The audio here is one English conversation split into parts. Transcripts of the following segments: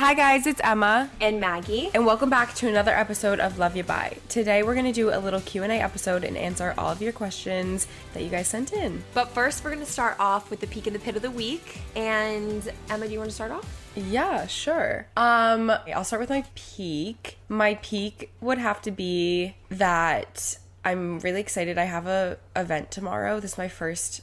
Hi guys, it's Emma and Maggie, and welcome back to another episode of Love You Bye. Today we're going to do a little Q&A episode and answer all of your questions that you guys sent in. But first we're going to start off with the peak and the pit of the week. And Emma, do you want to start off? Yeah, sure. I'll start with my peak. My peak would have to be that I'm really excited. I have a event tomorrow. This is my first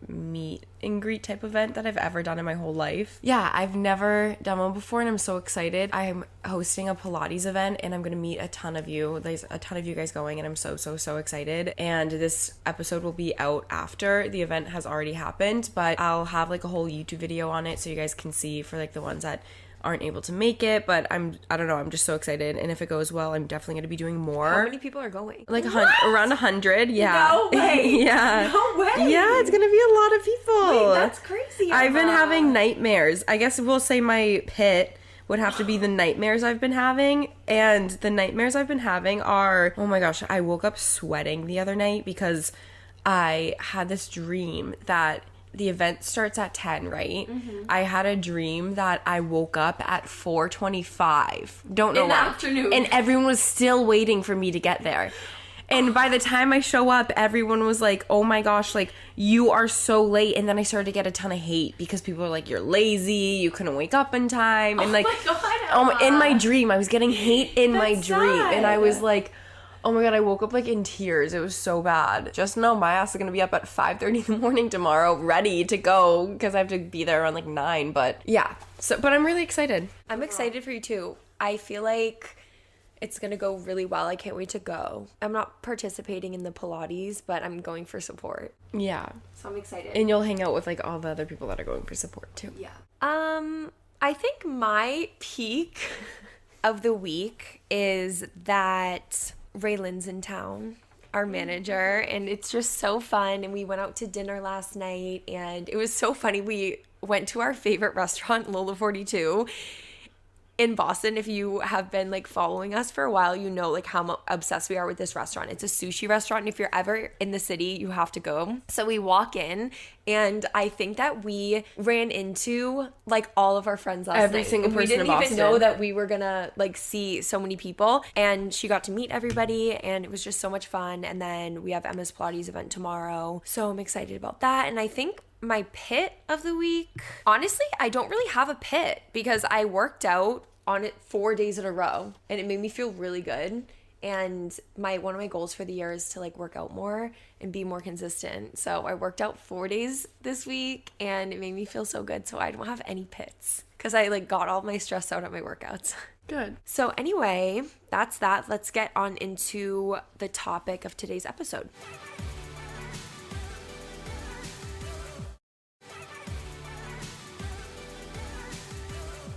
meet and greet type event that I've ever done in my whole life. Yeah, I've never done one before and I'm so excited. I'm hosting a Pilates event and I'm going to meet a ton of you. There's a ton of you guys going and I'm so excited. And this episode will be out after the event has already happened, but I'll have a whole YouTube video on it so you guys can see for the ones that aren't able to make it, but I don't know, I'm just so excited, and if it goes well, I'm definitely going to be doing more. How many people are going? Around 100, yeah. No way! Yeah. No way! Yeah, it's going to be a lot of people. Wait, that's crazy, Emma. I've been having nightmares. I guess we'll say my pit would have to be the nightmares I've been having, and the nightmares I've been having are, oh my gosh, I woke up sweating the other night because I had this dream that the event starts at 10, right? Mm-hmm. I had a dream that I woke up at 4:25. Don't know in the afternoon. And everyone was still waiting for me to get there. And by the time I show up, everyone was like, oh my gosh, you are so late. And then I started to get a ton of hate because people were like, you're lazy, you couldn't wake up in time. And my God, in my dream, I was getting hate in my dream. Sad. And I was like, oh my God, I woke up in tears. It was so bad. Just know my ass is going to be up at 5:30 in the morning tomorrow, ready to go, because I have to be there around 9. But yeah, but I'm really excited. I'm excited for you too. I feel like it's going to go really well. I can't wait to go. I'm not participating in the Pilates, but I'm going for support. Yeah. So I'm excited. And you'll hang out with all the other people that are going for support too. Yeah. I think my peak of the week is that Raylan's in town, our manager, and it's just so fun. And we went out to dinner last night and it was so funny. We went to our favorite restaurant, Lola 42 in Boston. If you have been following us for a while, you know how obsessed we are with this restaurant. It's a sushi restaurant, and if you're ever in the city, you have to go. So we walk in, and I think that we ran into all of our friends last night. Every single person in Boston. We didn't even know that we were gonna see so many people, and she got to meet everybody, and it was just so much fun. And then we have Emma's Pilates event tomorrow, so I'm excited about that. And I think my pit of the week, honestly, I don't really have a pit because I worked out on it 4 days in a row and it made me feel really good. And one of my goals for the year is to work out more and be more consistent. So I worked out 4 days this week and it made me feel so good. So I don't have any pits because I got all my stress out at my workouts. Good. So anyway, that's that. Let's get on into the topic of today's episode.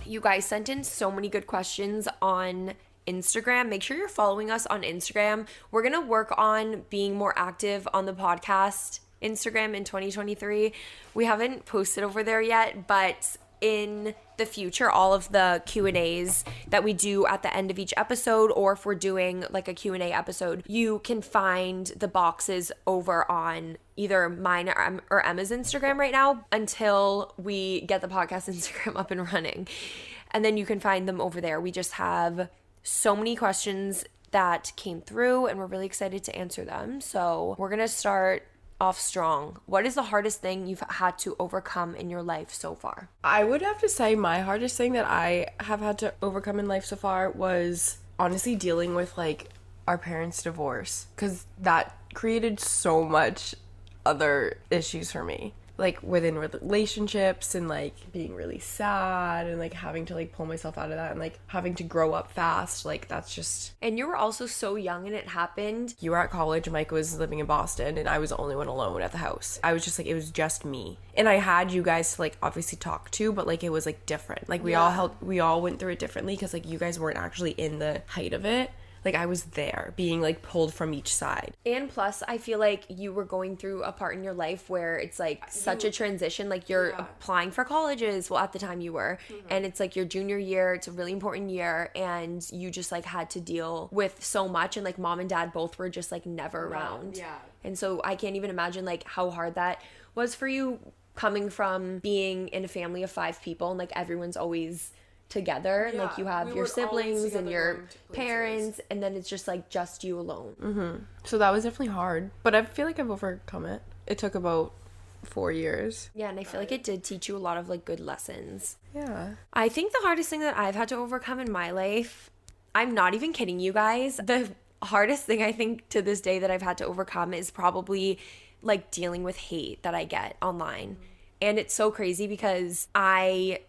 You guys sent in so many good questions on Instagram. Make sure you're following us on Instagram. We're going to work on being more active on the podcast Instagram in 2023. We haven't posted over there yet, but in the future, all of the Q&As that we do at the end of each episode, or if we're doing a Q&A episode, you can find the boxes over on either mine or Emma's Instagram right now until we get the podcast Instagram up and running. And then you can find them over there. We just have so many questions that came through and we're really excited to answer them. So we're going to start off strong. What is the hardest thing you've had to overcome in your life so far? I would have to say my hardest thing that I have had to overcome in life so far was honestly dealing with our parents' divorce, because that created so much other issues for me, within relationships and being really sad and having to pull myself out of that and having to grow up fast. That's just... And you were also so young and it happened. You were at college, Mike was living in Boston, and I was the only one alone at the house. I was just it was just me, and I had you guys to obviously talk to, but it was different. We all went through it differently because you guys weren't actually in the height of it. I was there being pulled from each side. And plus, I feel you were going through a part in your life where it's such a transition. You're applying for colleges. Well, at the time you were. Mm-hmm. And it's your junior year. It's a really important year. And you just had to deal with so much. And mom and dad both were just never around. Yeah. And so I can't even imagine how hard that was for you, coming from being in a family of 5 people and everyone's always together. Yeah, Like you have we your were always siblings and together your going to places. parents, and then it's just like just you alone. So that was definitely hard, but I feel like I've overcome it. It took about 4 years. Yeah, and I feel like it did teach you a lot of like good lessons. Yeah. I think the hardest thing that I've had to overcome in my life, I'm not even kidding you guys. The hardest thing I think to this day that I've had to overcome is probably like dealing with hate that I get online. And it's so crazy because I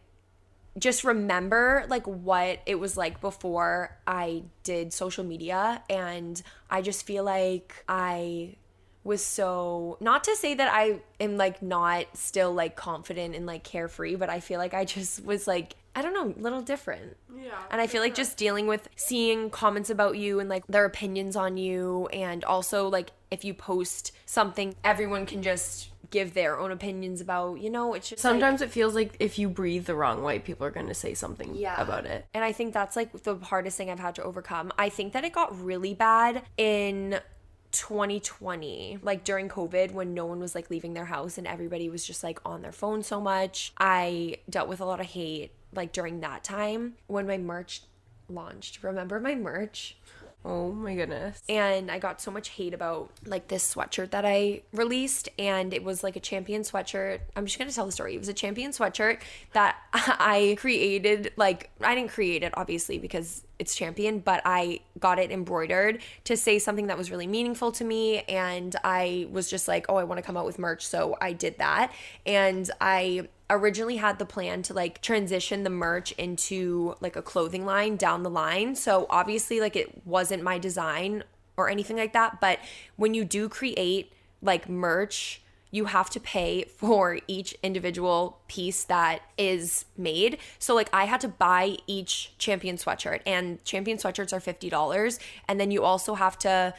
just remember like what it was like before I did social media, and I just feel like I was so, not to say that I am like not still like confident and like carefree, but I feel like I just was like, I don't know, a little different. Yeah. And I feel like just dealing with seeing comments about you and like their opinions on you, and also like if you post something, everyone can just give their own opinions about, you know, it's just Sometimes it feels like if you breathe the wrong way, people are going to say something about it. And I think that's like the hardest thing I've had to overcome. I think that it got really bad in 2020, like during COVID, when no one was like leaving their house and everybody was just like on their phone so much. I dealt with a lot of hate like during that time when my merch launched. Remember my merch? Oh my goodness. And I got so much hate about like this sweatshirt that I released, and it was like a Champion sweatshirt. I'm just gonna tell the story. It was a Champion sweatshirt that I created. Like, I didn't create it obviously because it's Champion, but I got it embroidered to say something that was really meaningful to me, and I was just like, oh, I want to come out with merch, so I did that. And I originally had the plan to like transition the merch into like a clothing line down the line. So obviously like it wasn't my design or anything like that, but when you do create like merch, you have to pay for each individual piece that is made. So like I had to buy each Champion sweatshirt, and Champion sweatshirts are $50, and then you also have to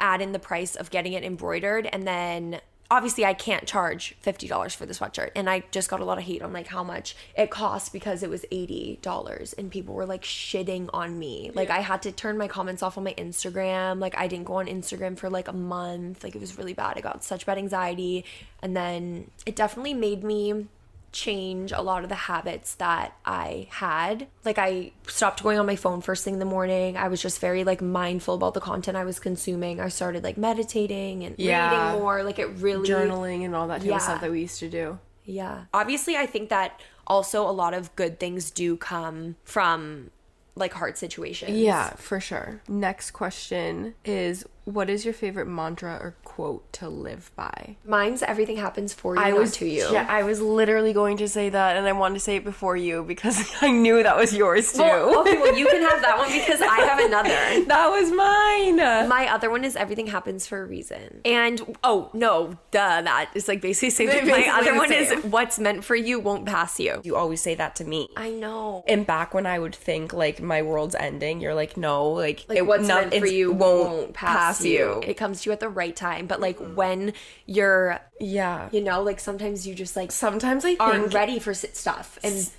add in the price of getting it embroidered, and then obviously I can't charge $50 for the sweatshirt. And I just got a lot of hate on like how much it cost because it was $80, and people were like shitting on me. Like I had to turn my comments off on my Instagram. Like I didn't go on Instagram for like a month. Like it was really bad. I got such bad anxiety, and then it definitely made me change a lot of the habits that I had. Like I stopped going on my phone first thing in the morning. I was just very like mindful about the content I was consuming. I started like meditating and reading more. Like it really, journaling and all that kind of stuff that we used to do. Yeah. Obviously, I think that also a lot of good things do come from like hard situations. Yeah, for sure. Next question is, what is your favorite mantra or quote to live by? Mine's everything happens for you, not to you. Yeah, I was literally going to say that, and I wanted to say it before you because I knew that was yours too. Well, you can have that one because I have another. That was mine. My other one is everything happens for a reason. And that is like basically saying my other one is what's meant for you won't pass you. You always say that to me. I know. And back when I would think like my world's ending, you're like, no, like what's meant for you won't pass you. It comes to you at the right time. But like when you're, you know, like sometimes you just like sometimes I aren't ready for stuff, and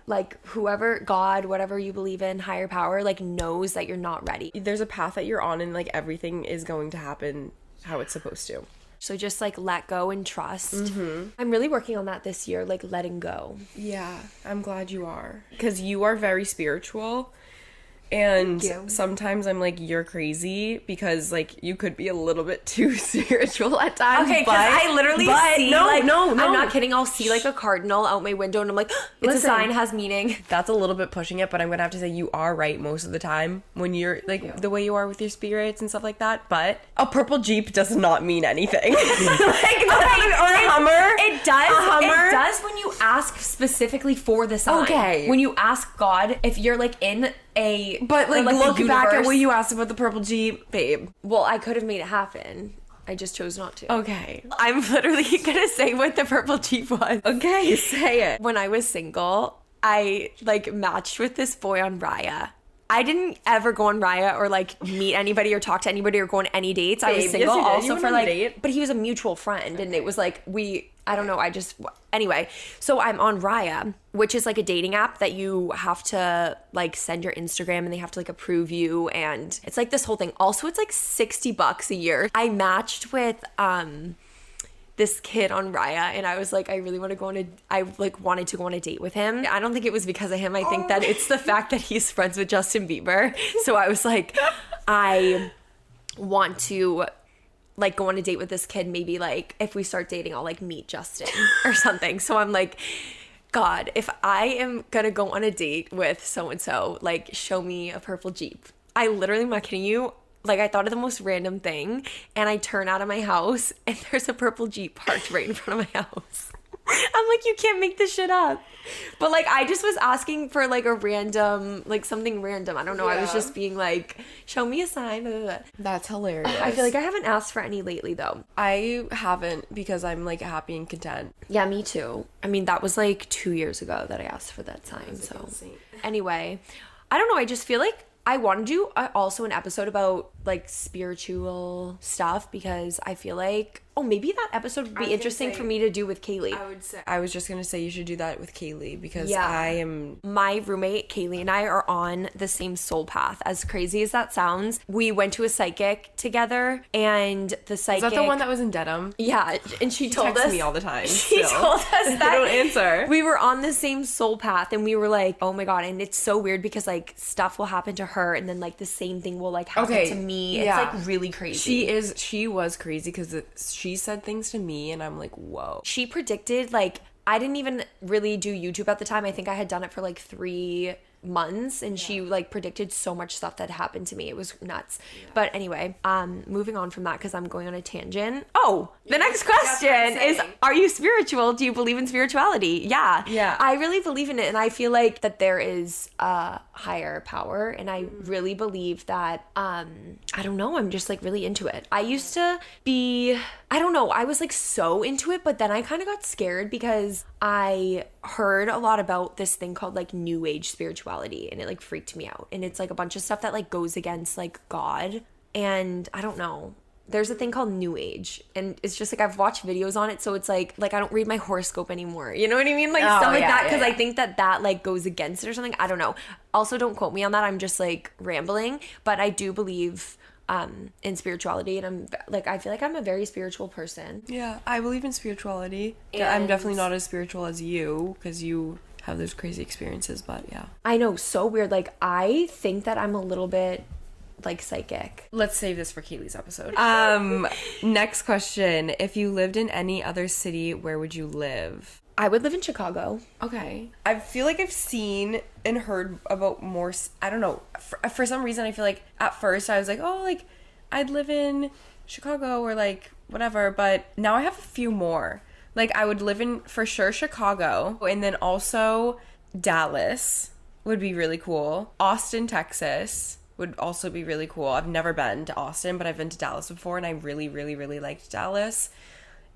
like whoever, God, whatever you believe in, higher power, like knows that you're not ready. There's a path that you're on, and like everything is going to happen how it's supposed to. So just like let go and trust. I'm really working on that this year, like letting go. Yeah, I'm glad you are, because you are very spiritual. And sometimes I'm like, you're crazy, because like you could be a little bit too spiritual at times. Okay, because I literally see no, I'm not kidding. I'll see like a cardinal out my window, and I'm like, it's a sign, has meaning. That's a little bit pushing it, but I'm gonna have to say you are right most of the time when you're like the way you are with your spirits and stuff like that. But a purple Jeep does not mean anything. Or a Hummer. It does. A Hummer. It does when you ask specifically for the sign. Okay. When you ask God, if you're like in a, but like look back at what you asked about the purple Jeep, babe. Well, I could have made it happen. I just chose not to. Okay. I'm literally gonna say what the purple Jeep was. Okay, say it. When I was single, I like matched with this boy on Raya. I didn't ever go on Raya or like meet anybody or talk to anybody or go on any dates. I was single also for like, but he was a mutual friend, and it was like anyway, so I'm on Raya, which is like a dating app that you have to like send your Instagram, and they have to like approve you, and it's like this whole thing. Also, it's like $60 a year. I matched with this kid on Raya, and I was like, I really want to go on I like wanted to go on a date with him. I don't think it was because of him. I think that it's the fact that he's friends with Justin Bieber. So I was like, I want to like go on a date with this kid. Maybe like if we start dating, I'll like meet Justin or something. So I'm like, God, if I am gonna go on a date with so-and-so, like show me a purple Jeep. I literally, I'm not kidding you, like I thought of the most random thing, and I turn out of my house and there's a purple Jeep parked right in front of my house. I'm like, you can't make this shit up. But like I just was asking for like a random, like something random. I don't know. I was just being like, show me a sign. Blah, blah, blah. That's hilarious. I feel like I haven't asked for any lately though. I haven't, because I'm like happy and content. Yeah, me too. I mean, that was like 2 years ago that I asked for that sign. That's So insane. anyway, I don't know. I just feel like I want to do also an episode about like spiritual stuff, because I feel like, oh, maybe that episode would be interesting for me to do with Kaylee. I was just gonna say you should do that with Kaylee, because Yeah. I am. My roommate Kaylee and I are on the same soul path. As crazy as that sounds, we went to a psychic together, and the psychic. Is that the one that was in Dedham? Yeah, and she told Texts us me all the time. She still. told us that I don't answer. we were on the same soul path, and we were like, oh my God. And it's so weird because like stuff will happen to her, and then like the same thing will like happen to me. It's like really crazy. She was crazy, because she said things to me and I'm like, whoa. She predicted, like, I didn't even really do YouTube at the time. I think I had done it for like 3 months, and she like predicted so much stuff that happened to me. It was nuts. But anyway, moving on from that, because I'm going on a tangent. Oh, the next question is, are you spiritual? Do you believe in spirituality? Yeah. I really believe in it, and I feel like that there is a higher power, and I really believe that I don't know, I'm just like really into it. I used to be, I don't know, I was like so into it, but then I kind of got scared because I heard a lot about this thing called like new age spirituality, and it like freaked me out. And it's like a bunch of stuff that like goes against like God, and I don't know. There's a thing called new age, and it's just like I've watched videos on it, so it's like I don't read my horoscope anymore. You know what I mean? Like stuff like that, because I think that like goes against it or something. I don't know. Also, don't quote me on that. I'm just like rambling, but I do believe in spirituality, and I'm like, I feel like I'm a very spiritual person. Yeah, I believe in spirituality. And I'm definitely not as spiritual as you, because you have those crazy experiences, but yeah. I know, so weird. Like I think that I'm a little bit like psychic. Let's save this for Kaylee's episode. Next question. If you lived in any other city, where would you live? I would live in Chicago. Okay. I feel like I've seen and heard about more, I don't know. For some reason, I feel like at first I was like, oh, like I'd live in Chicago or like whatever. But now I have a few more. Like I would live in, for sure, Chicago. And then also Dallas would be really cool. Austin, Texas would also be really cool. I've never been to Austin, but I've been to Dallas before, and I really, really, really liked Dallas.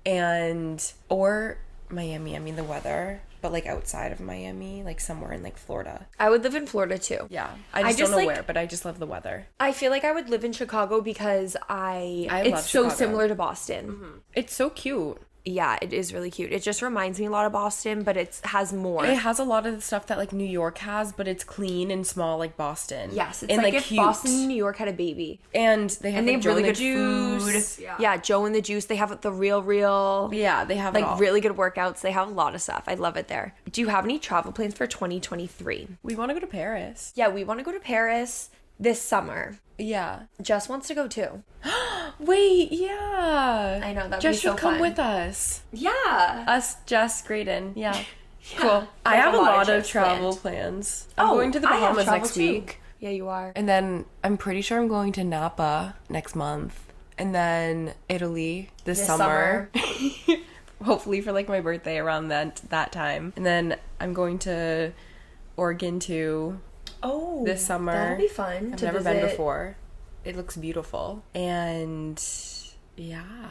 And, or Miami. I mean, the weather, but like outside of Miami, like somewhere in like Florida. I would live in Florida too. Yeah. I just don't know where, but I just love the weather. I feel like I would live in Chicago because it's love so Chicago. similar to Boston. Mm-hmm. It's so cute. Yeah, it is really cute. It just reminds me a lot of Boston, but it has more. It has a lot of the stuff that like New York has, but it's clean and small like Boston. Yes, it's and, like if cute. Boston and New York had a baby. And they have, like, really good juice. food. Yeah, Joe and the Juice. They have the real. Yeah, they have it all. Like really good workouts. They have a lot of stuff. I love it there. Do you have any travel plans for 2023? We want to go to Paris. Yeah, we want to go to Paris this summer. Yeah. Jess wants to go too. Wait, yeah. I know, that'd Jess be so should come fun. with us. Yeah. Us, Jess, Graydon. Yeah. Yeah. Cool. I Like have a lot of trips travel planned. plans. I'm going to the I have Bahamas travel next too. week. Yeah, you are. And then I'm pretty sure I'm going to Napa next month. And then Italy this summer. Hopefully for like my birthday around that time. And then I'm going to Oregon too. Oh, this summer. That'll be fun. I've to never visit. been before. It looks beautiful. And yeah.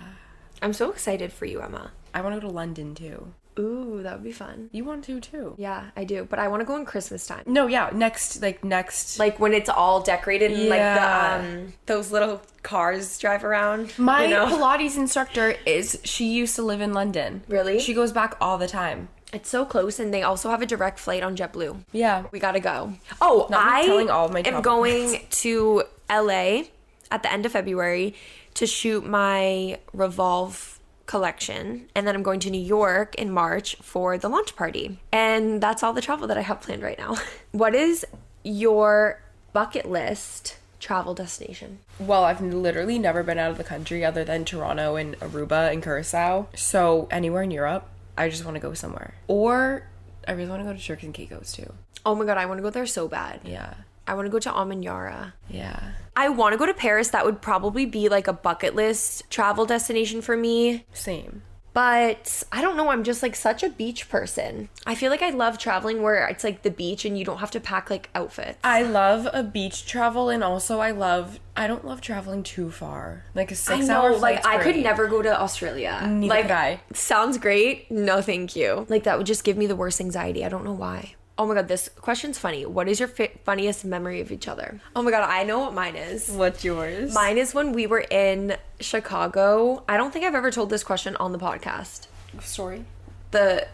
I'm so excited for you, Emma. I want to go to London too. Ooh, that would be fun. You want to too. Yeah, I do. But I want to go in Christmas time. No, yeah, next. Like when it's all decorated and like the those little cars drive around. My Pilates instructor she used to live in London. Really? She goes back all the time. It's so close, and they also have a direct flight on JetBlue. Yeah. We gotta go. Oh, I telling all of my am travel going plans. to LA at the end of February to shoot my Revolve collection, and then I'm going to New York in March for the launch party. And that's all the travel that I have planned right now. What is your bucket list travel destination? Well, I've literally never been out of the country other than Toronto and Aruba and Curacao. So anywhere in Europe, I just want to go somewhere. Or I really want to go to Turks and Caicos too. Oh my god, I want to go there so bad. Yeah. I want to go to Almanyara. Yeah. I want to go to Paris. That would probably be like a bucket list travel destination for me. Same. But I don't know, I'm just like such a beach person. I feel like I love traveling where it's like the beach and you don't have to pack like outfits. I love a beach travel, and also I don't love traveling too far. Like a 6-hour flight's like I could great. never go to Australia. Neither like, could I. Sounds great. No, thank you. Like that would just give me the worst anxiety. I don't know why. Oh my god, this question's funny. What is your funniest memory of each other? Oh my god, I know what mine is. What's yours? Mine is when we were in Chicago. I don't think I've ever told this question on the podcast. Story? I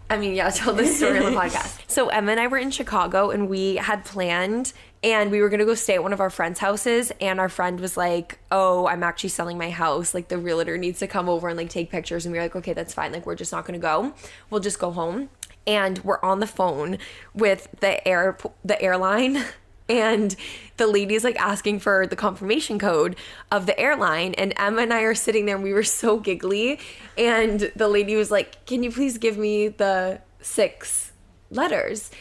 told this story on the podcast. So Emma and I were in Chicago and we had planned and we were going to go stay at one of our friends' houses, and our friend was like, oh, I'm actually selling my house. Like the realtor needs to come over and like take pictures. And we were like, okay, that's fine. Like we're just not going to go. We'll just go home. And we're on the phone with the airline, and the lady's like asking for the confirmation code of the airline, and Emma and I are sitting there and we were so giggly, and the lady was like, can you please give me the 6 letters?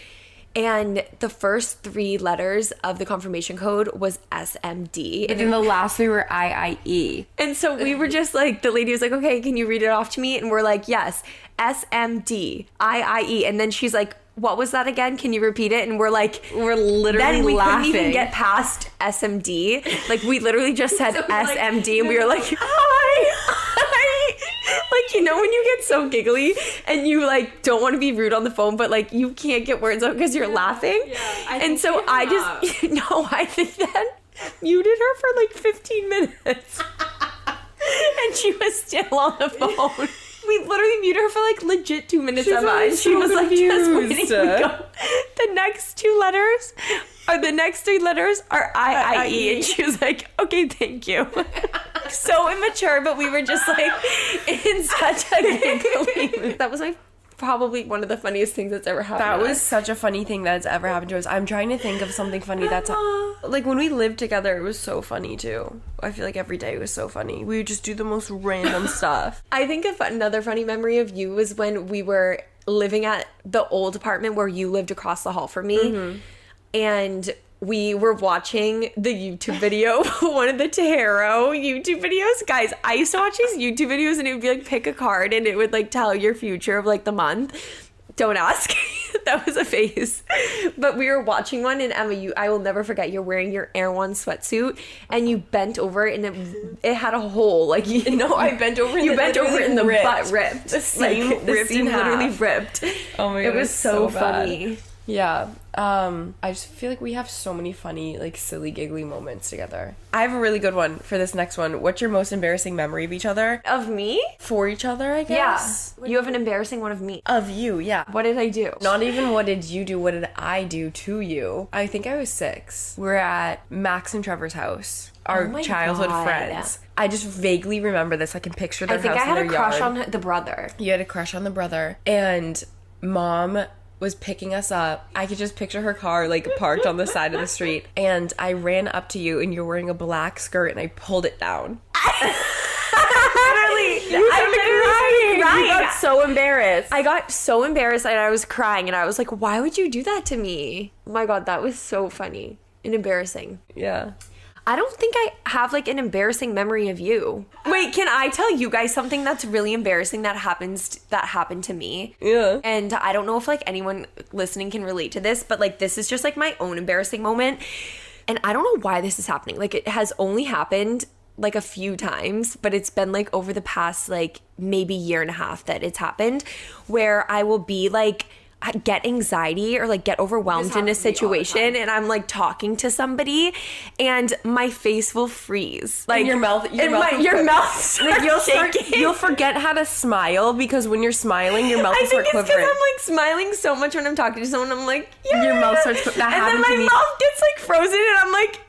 And the first 3 letters of the confirmation code was SMD. And then the last 3 were IIE. And so we were just like, the lady was like, okay, can you read it off to me? And we're like, yes, SMD, IIE. And then she's like, what was that again? Can you repeat it? And we're like, we're literally then we laughing. couldn't even get past SMD. Like we literally just said So SMD, and we were like, hi. Like, you know, when you get so giggly and you like don't want to be rude on the phone, but like you can't get words out because you're laughing. Yeah, and so I think that muted her for like 15 minutes. And she was still on the phone. We literally muted her for like legit 2 minutes. She's Emma, and she so was like just waiting confused. to go. The next 2 letters are the next 3 letters are IIE, and she was like, okay, thank you. So immature, but we were just like in such a giggly mood. That was probably one of the funniest things that's ever happened. That to was us. such a funny thing that's ever happened to us. I'm trying to think of something funny that's like when we lived together, it was so funny too. I feel like every day was so funny. We would just do the most random stuff. I think another funny memory of you was when we were living at the old apartment where you lived across the hall from me. Mm-hmm. And we were watching the YouTube video, one of the tarot YouTube videos. Guys, I used to watch these YouTube videos and it would be like, pick a card and it would like tell your future of like the month. Don't ask. That was a phase. But we were watching one, and Emma, I will never forget, you're wearing your Air One sweatsuit and you bent over and it had a hole. Like, I bent over and you bent over and the butt ripped. The seam like, ripped in half. Literally ripped. Oh my god, it was so bad. funny. Yeah. I just feel like we have so many funny, like, silly, giggly moments together. I have a really good one for this next one. What's your most embarrassing memory of each other? Of me? For each other, I guess? Yeah. You have an embarrassing one of me. Of you, yeah. What did I do? Not even what did you do, what did I do to you? I think I was 6. We're at Max and Trevor's house. Our childhood friends. I just vaguely remember this. I can picture their house in their yard. I think I had a crush on the brother. You had a crush on the brother. And Mom was picking us up. I could just picture her car like parked on the side of the street, and I ran up to you and you're wearing a black skirt and I pulled it down. Literally, I crying. You got so embarrassed. I got so embarrassed and I was crying and I was like, why would you do that to me? Oh my god, that was so funny and embarrassing. Yeah. I don't think I have like an embarrassing memory of you. Wait, can I tell you guys something that's really embarrassing that happened to me? Yeah. And I don't know if like anyone listening can relate to this, but like this is just like my own embarrassing moment. And I don't know why this is happening. Like it has only happened like a few times, but it's been like over the past like maybe year and a half that it's happened, where I will be like get anxiety or like get overwhelmed in a situation and I'm like talking to somebody and my face will freeze. Like and your mouth like you'll forget how to smile because when you're smiling your mouth will start quivering. I think it's because I'm like smiling so much when I'm talking to someone. I'm like, yeah. Your mouth starts that and happened then to my me. mouth gets it's like frozen and I'm like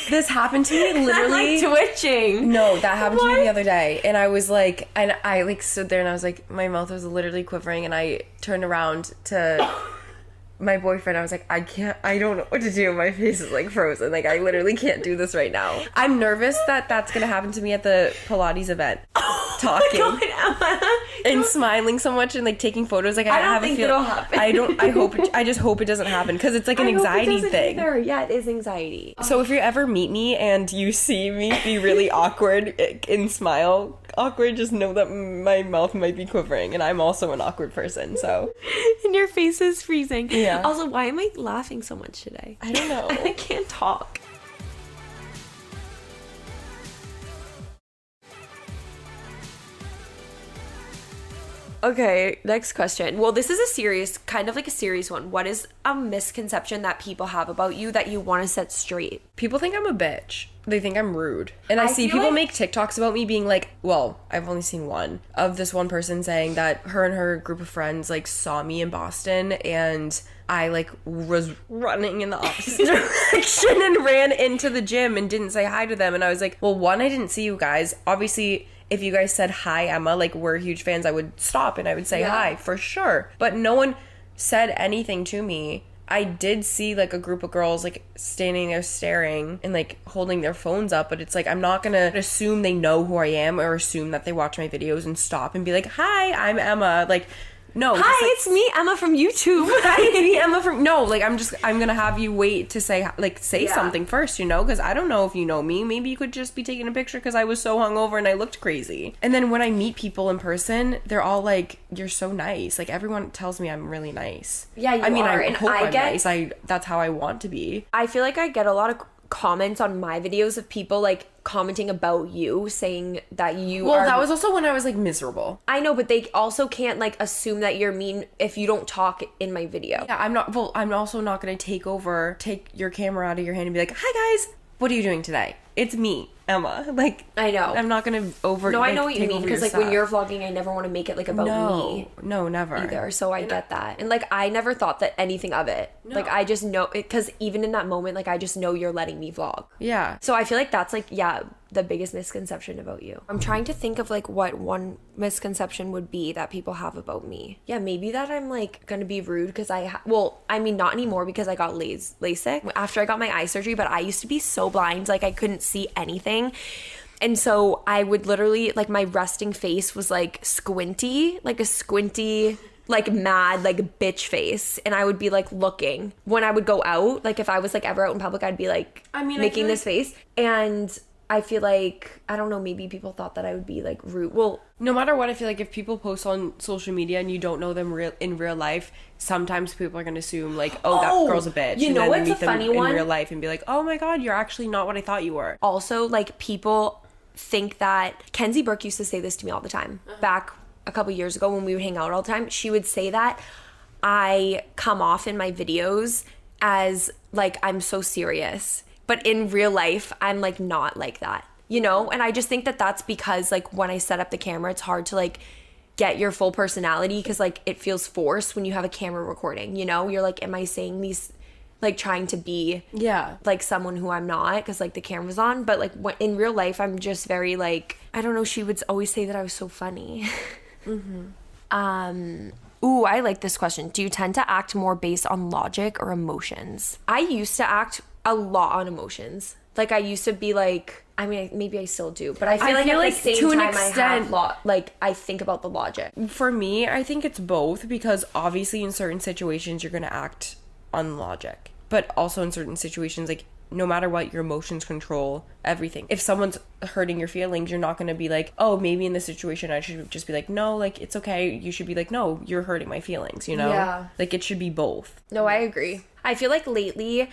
This happened to me literally. I'm like twitching. No, that happened to me the other day, and I was like, and I like stood there and I was like, my mouth was literally quivering, and I turned around to my boyfriend. I was like, I don't know what to do. My face is like frozen. Like, I literally can't do this right now. I'm nervous that that's gonna happen to me at the Pilates event. Talking and smiling so much and like taking photos. Like, I don't have think a feel. it'll happen. I just hope it doesn't happen, because it's like an anxiety thing. Either. Yeah, it is anxiety. So if you ever meet me and you see me be really awkward and smile awkward, just know that my mouth might be quivering, and I'm also an awkward person, so. And your face is freezing. Yeah. Also, why am I laughing so much today? I don't know. I can't talk. Okay, next question. Well, this is a serious, kind of like a serious one. What is a misconception that people have about you that you want to set straight? People think I'm a bitch. They think I'm rude. And I see feel people like- make TikToks about me being like, well, I've only seen one of this one person saying that her and her group of friends like saw me in Boston, and I like was running in the opposite direction and ran into the gym and didn't say hi to them. And I was like, well, one, I didn't see you guys. Obviously, if you guys said hi, Emma, like, we're huge fans, I would stop and I would say hi for sure. But no one said anything to me. I did see like a group of girls like standing there staring and like holding their phones up, but it's like, I'm not gonna assume they know who I am or assume that they watch my videos and stop and be like, hi, I'm Emma. Like, no. Hi, just, like, it's me, Emma from YouTube. Hi, it's me, Emma from... No, like, I'm gonna have you wait to say Yeah. something first, you know? Because I don't know if you know me. Maybe you could just be taking a picture because I was so hungover and I looked crazy. And then when I meet people in person, they're all like, you're so nice. Like, everyone tells me I'm really nice. Yeah, you I mean, are, I and hope I I'm get- nice. That's how I want to be. I feel like I get a lot of comments on my videos of people like commenting about you, saying that you Well, are... that was also when I was, like, miserable. I know, but they also can't like assume that you're mean if you don't talk in my video. Yeah, I'm also not gonna take your camera out of your hand and be like, hi, guys, what are you doing today? It's me, Emma. Like, I know. I'm not gonna No, I know what you take mean, over because your like when stuff. you're vlogging, I never want to make it like about me No, never. either. So I get that, and like I never thought that anything of it. No. Like I just know it, because even in that moment, like I just know you're letting me vlog. Yeah. So I feel like that's like, yeah, the biggest misconception about you. I'm trying to think of like what one misconception would be that people have about me. Yeah, maybe that I'm like gonna be rude because well, I mean, not anymore because I got LASIK after I got my eye surgery, but I used to be so blind, like I couldn't see anything. And so I would literally, like, my resting face was like squinty, like a squinty, like mad, like bitch face. And I would be like looking when I would go out, like if I was like ever out in public, I'd be like making this face. And I feel like, I don't know, maybe people thought that I would be like rude. Well, No matter what, I feel like if people post on social media and you don't know them in real life, sometimes people are gonna assume like, oh, that girl's a bitch. You and know then what's they meet a funny them one? in real life and be like, oh my god, you're actually not what I thought you were. also, like, people think that Kenzie Burke used to say this to me all the time. Back a couple years ago when we would hang out all the time, she would say that I come off in my videos as like I'm so serious, but in real life I'm like not like that, you know? And I just think that that's because like when I set up the camera, it's hard to like get your full personality, because like it feels forced when you have a camera recording, you know? You're like, am I saying these, like trying to be like someone who I'm not because like the camera's on. But like in real life I'm just very like, I don't know, she would always say that I was so funny. Ooh, I like this question. Do you tend to act more based on logic or emotions? I used to act a lot on emotions. Like I used to be like, I mean, maybe I still do, but I feel like at the same to an time extent, I think about the logic. For me, I think it's both, because obviously in certain situations you're gonna act on logic, but also in certain situations, like, no matter what, your emotions control everything. If someone's hurting your feelings, you're not going to be like, oh, maybe in this situation I should just be like, no, like, it's okay. You should be like, no, you're hurting my feelings, you know? Yeah. Like, it should be both. No, I agree. I feel like lately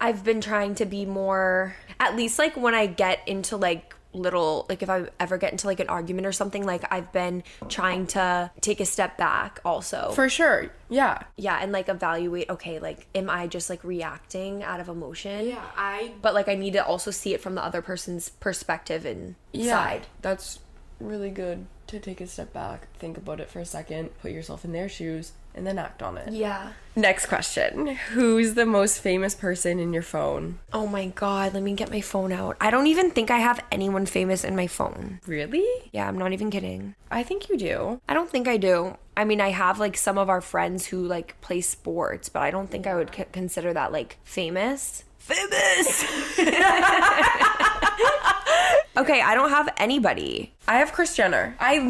I've been trying to be more, at least like when I get into like little, like if I ever get into like an argument or something, like I've been trying to take a step back also. For sure. Yeah. Yeah, and like evaluate, okay, like am I just like reacting out of emotion? But like I need to also see it from the other person's perspective and side. That's really good. to take a step back, think about it for a second, put yourself in their shoes, and then act on it. Yeah. Next question. Who's the most famous person in your phone? Oh my God, let me get my phone out. I don't even think I have anyone famous in my phone. Really? Yeah, I'm not even kidding. I think you do. I don't think I do. I mean, I have like some of our friends who like play sports, but I don't think I would consider that like famous. Famous! Okay, I don't have anybody. I have Kris Jenner. I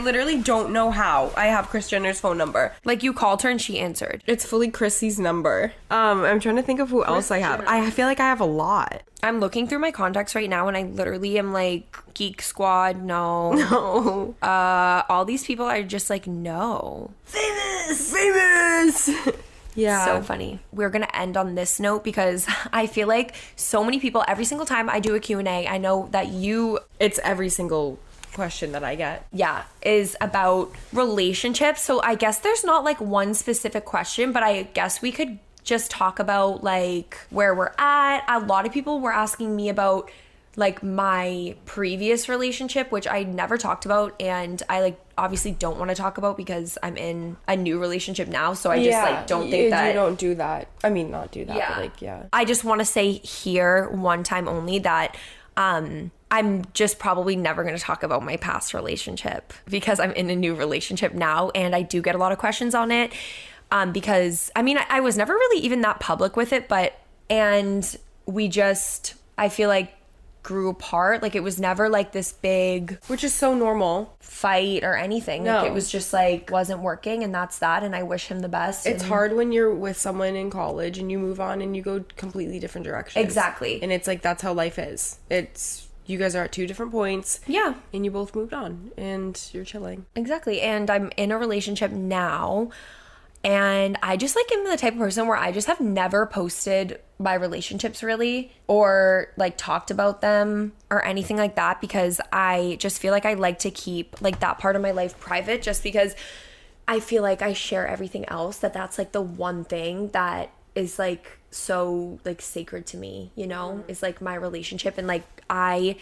literally don't know how I have Kris Jenner's phone number. Like, you called her and she answered. It's fully Chrissy's number. I'm trying to think of who else I have. I feel like I have a lot. I'm looking through my contacts right now and I literally am like, Geek Squad, no. No. All these people are just like, no. Famous! Yeah. So funny. We're going to end on this note because I feel like so many people, every single time I do a Q&A, I know that it's every single question that I get. Yeah, is about relationships. So I guess there's not like one specific question, but I guess we could just talk about like where we're at. A lot of people were asking me about like my previous relationship, which I never talked about, and I like obviously don't want to talk about because I'm in a new relationship now, so I just like don't think that you don't do that. I mean, not do that, yeah. But like, yeah. I just want to say here one time only that I'm just probably never going to talk about my past relationship because I'm in a new relationship now, and I do get a lot of questions on it because I mean I was never really even that public with it, and we just, I feel like, grew apart. Like, it was never like this big, which is so normal, fight or anything. No. Like, it was just like wasn't working, and that's that, and I wish him the best. It's hard when you're with someone in college and you move on and you go completely different directions. Exactly. And it's like, that's how life is. It's, you guys are at two different points. Yeah. And you both moved on and you're chilling. Exactly. And I'm in a relationship now, and I just like am the type of person where I just have never posted my relationships really, or like talked about them or anything like that, because I just feel like I like to keep like that part of my life private, just because I feel like I share everything else, that's like the one thing that is like so like sacred to me, you know, is like my relationship. And like I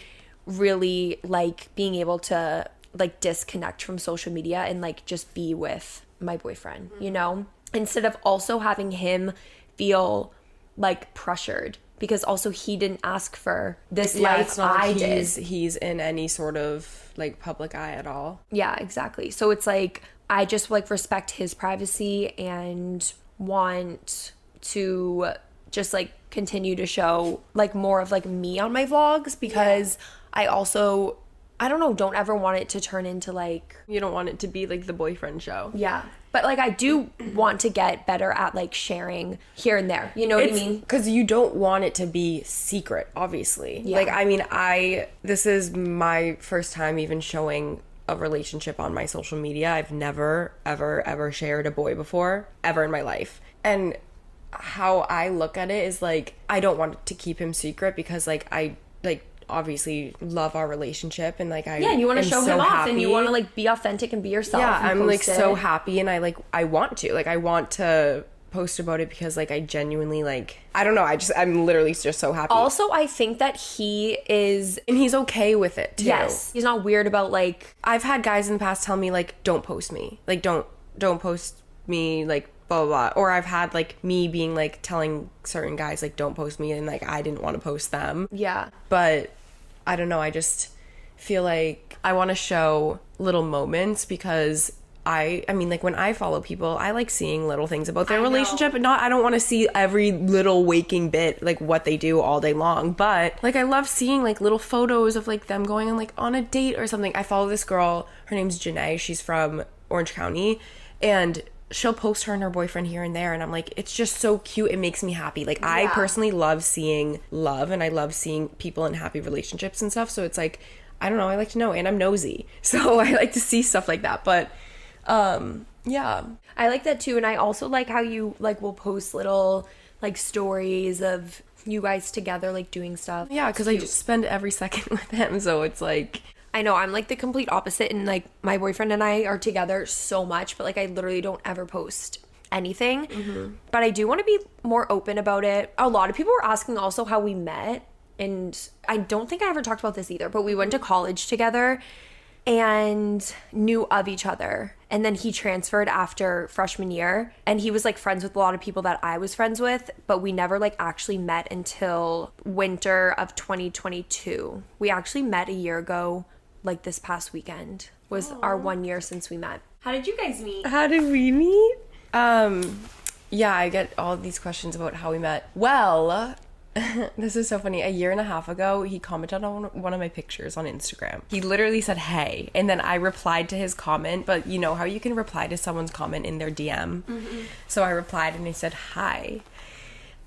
really like being able to like disconnect from social media and like just be with my boyfriend, you know, instead of also having him feel like pressured, because also he didn't ask for this life. It's not I like did. He's in any sort of like public eye at all. Yeah, exactly. So it's like I just like respect his privacy and want to just like continue to show like more of like me on my vlogs, because I also, I don't know, don't ever want it to turn into like, you don't want it to be like the boyfriend show. Yeah. But like I do want to get better at like sharing here and there. You know what I mean? Because you don't want it to be secret, obviously. Yeah. Like, I mean, this is my first time even showing a relationship on my social media. I've never, ever, ever shared a boy before, ever in my life. And how I look at it is like, I don't want to keep him secret because like, I like obviously love our relationship, and like and you want to show so him off, happy. and you want to like be authentic and be yourself. Yeah, I'm like it. so happy, and I want to post about it because like I genuinely like, I don't know, I'm literally just so happy. Also, I think that he is, and he's okay with it too. Yes, he's not weird about like, I've had guys in the past tell me like, don't post me, like don't post me, like blah blah blah. Or I've had like me being like telling certain guys like, don't post me, and like I didn't want to post them. Yeah, but I don't know, I just feel like I want to show little moments, because I mean, like when I follow people, I like seeing little things about their relationship, and I don't want to see every little waking bit, like what they do all day long, but like I love seeing like little photos of like them going on like on a date or something. I follow this girl, her name's Janae, she's from Orange County, and she'll post her and her boyfriend here and there, and I'm like, it's just so cute, it makes me happy. Like, I personally love seeing love, and I love seeing people in happy relationships and stuff, so it's like, I don't know, I like to know, and I'm nosy, so I like to see stuff like that. But yeah, I like that too. And I also like how you like will post little like stories of you guys together like doing stuff. Yeah, because I just spend every second with him, so it's like, I know I'm like the complete opposite, and like my boyfriend and I are together so much, but like I literally don't ever post anything. But I do want to be more open about it. A lot of people were asking also how we met, and I don't think I ever talked about this either, but we went to college together, and knew of each other. And then he transferred after freshman year, and he was like friends with a lot of people that I was friends with, but we never like actually met until winter of 2022. We actually met a year ago, like this past weekend was our 1 year since we met. How did you guys meet? How did we meet? Yeah, I get all these questions about how we met. Well, this is so funny. A year and a half ago, he commented on one of my pictures on Instagram. He literally said, hey. And then I replied to his comment. But you know how you can reply to someone's comment in their DM? Mm-hmm. So I replied and he said, hi.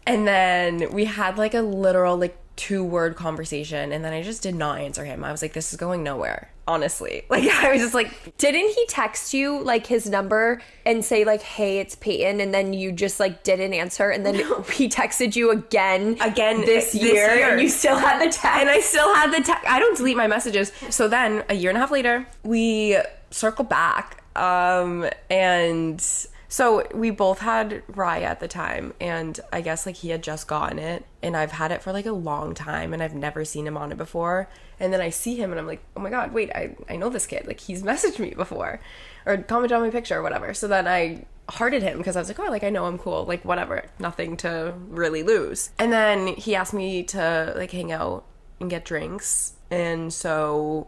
And then we had like a literal like 2-word conversation. And then I just did not answer him. I was like, this is going nowhere. Honestly. Like, I was just like... Didn't he text you, like, his number and say, like, hey, it's Peyton, and then you just, like, didn't answer, and then he texted you again this year, and you still had the text? And I still had the text. I don't delete my messages. So then, a year and a half later, we circle back, and... So we both had Rye at the time, and I guess like he had just gotten it, and I've had it for like a long time, and I've never seen him on it before. And then I see him and I'm like, oh my god, wait, I know this kid. Like, he's messaged me before or commented on my picture or whatever. So then I hearted him because I was like, oh, like I know I'm cool, like whatever, nothing to really lose. And then he asked me to like hang out and get drinks, and so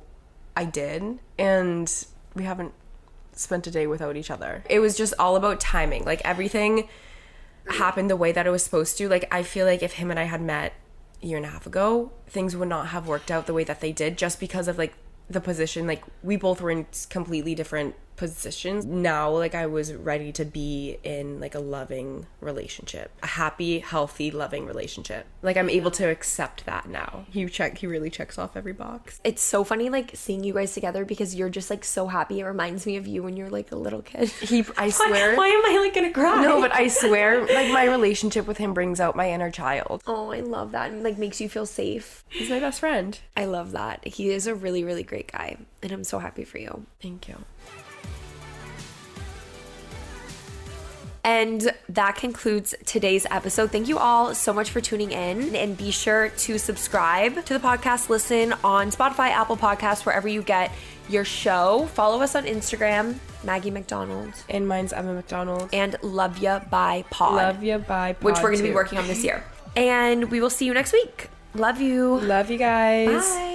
I did, and we haven't spent a day without each other. It was just all about timing. Like, everything happened the way that it was supposed to. Like, I feel like if him and I had met a year and a half ago, things would not have worked out the way that they did, just because of like the position. Like, we both were in completely different positions. Now, like, I was ready to be in like a loving relationship, a happy, healthy, loving relationship. Like, I'm able to accept that now. He really checks off every box. It's so funny, like, seeing you guys together, because you're just like so happy. It reminds me of you when you're like a little kid. I swear. Why am I like gonna cry? No, but I swear, like, my relationship with him brings out my inner child. Oh, I love that. And like makes you feel safe. He's my best friend. I love that. He is a really, really great guy, and I'm so happy for you. Thank you. And that concludes today's episode. Thank you all so much for tuning in, and be sure to subscribe to the podcast. Listen on Spotify, Apple Podcasts, wherever you get your show. Follow us on Instagram, Maggie McDonald. And mine's Emma McDonald. And Love Ya by Pod. Love Ya by Pod, which we're going to be working on this year. And we will see you next week. Love you. Love you guys. Bye.